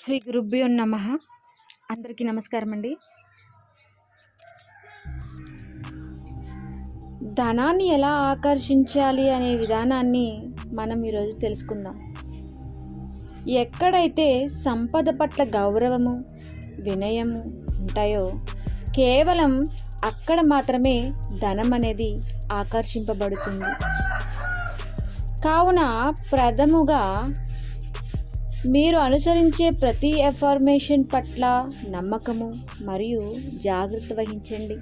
శ్రీ గురుభ్యో నమః. అందరికీ నమస్కారం అండి. ధనాన్ని ఎలా ఆకర్షించాలి అనే విధానాన్ని మనం ఈరోజు తెలుసుకుందాం. ఎక్కడైతే సంపద పట్ల గౌరవము, వినయము ఉంటాయో కేవలం అక్కడ మాత్రమే ధనం అనేది ఆకర్షింపబడుతుంది. కావున ప్రథముగా మీరు అనుసరించే ప్రతి ఎఫర్మేషన్ పట్ల నమ్మకము మరియు జాగ్రత్త వహించండి.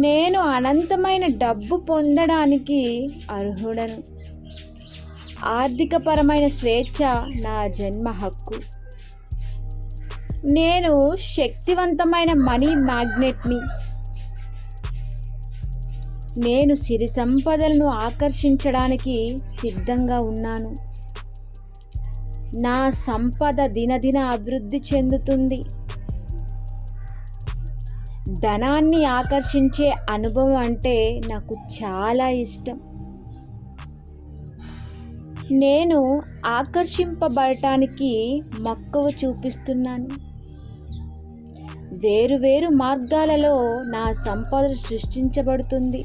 నేను అనంతమైన డబ్బు పొందడానికి అర్హుడను. ఆర్థికపరమైన స్వేచ్ఛ నా జన్మ హక్కు. నేను శక్తివంతమైన మనీ మ్యాగ్నెట్ని. నేను సిరి సంపదలను ఆకర్షించడానికి సిద్ధంగా ఉన్నాను. నా సంపద దినదిన అభివృద్ధి చెందుతుంది. ధనాన్ని ఆకర్షించే అనుభవం అంటే నాకు చాలా ఇష్టం. నేను ఆకర్షింపబడటానికి మక్కువ చూపిస్తున్నాను. వేరు మార్గాలలో నా సంపద సృష్టించబడుతుంది.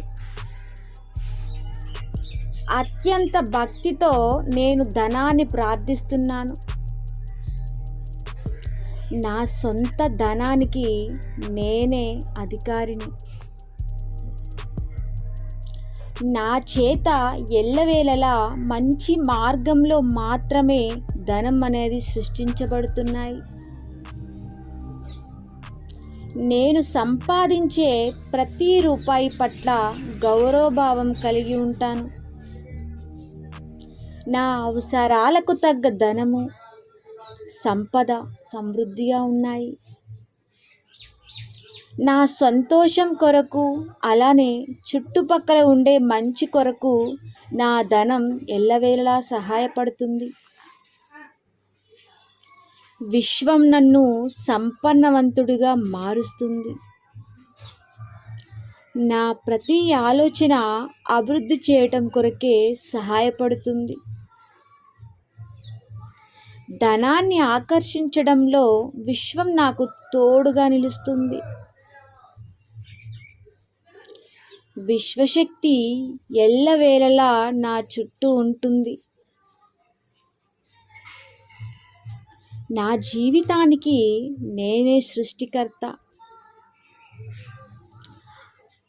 అత్యంత భక్తితో నేను ధనాన్ని ప్రార్థిస్తున్నాను. నా సొంత ధనానికి నేనే అధికారిని. నా చేత ఎల్లవేళలా మంచి మార్గంలో మాత్రమే ధనం అనేది సృష్టించబడుతున్నాయి. నేను సంపాదించే ప్రతి రూపాయి పట్ల గౌరవభావం కలిగి ఉంటాను. నా అవసరాలకు తగ్గ ధనము, సంపద సమృద్ధిగా ఉన్నాయి. నా సంతోషం కొరకు, అలానే చుట్టుపక్కల ఉండే మంచి కొరకు నా ధనం ఎల్లవేళలా సహాయపడుతుంది. విశ్వం నన్ను సంపన్నవంతుడిగా మారుస్తుంది. నా ప్రతి ఆలోచన అభివృద్ధి చేయటం కొరకే సహాయపడుతుంది. ధనాన్ని ఆకర్షించడంలో విశ్వం నాకు తోడుగా నిలుస్తుంది. విశ్వశక్తి ఎల్లవేళలా నా చుట్టూ ఉంటుంది. నా జీవితానికి నేనే సృష్టికర్త.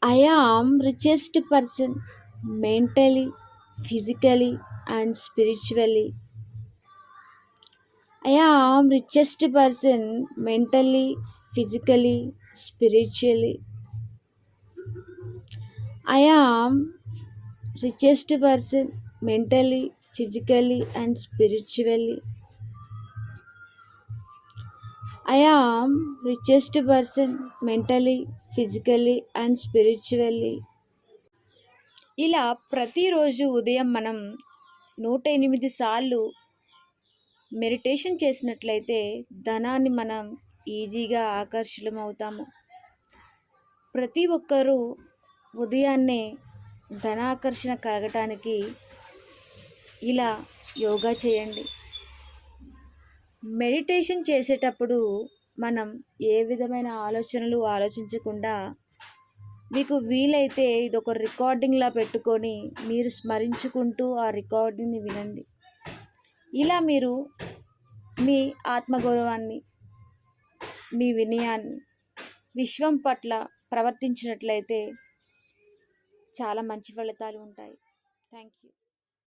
I am richest person mentally, physically and spiritually. I am richest person mentally, physically, spiritually. I am richest person mentally, physically and spiritually. I am richest person mentally, physically and spiritually. ఇలా ప్రతిరోజు ఉదయం మనం 108 సార్లు meditation చేసినట్లయితే ధనాన్ని మనం ఈజీగా ఆకర్షితులమవుతాము. ప్రతి ఒక్కరూ ఉదయాన్నే ధనాకర్షణ కలగటానికి ఇలా యోగా చేయండి. మెడిటేషన్ చేసేటప్పుడు మనం ఏ విధమైన ఆలోచనలు ఆలోచించకుండా మీకు వీలైతే ఇదొక రికార్డింగ్లా పెట్టుకొని మీరు స్మరించుకుంటూ ఆ రికార్డింగ్ని వినండి. ఇలా మీరు మీ ఆత్మగౌరవాన్ని, మీ వినయాన్ని విశ్వం పట్ల ప్రవర్తించినట్లయితే చాలా మంచి ఫలితాలు ఉంటాయి. Thank you.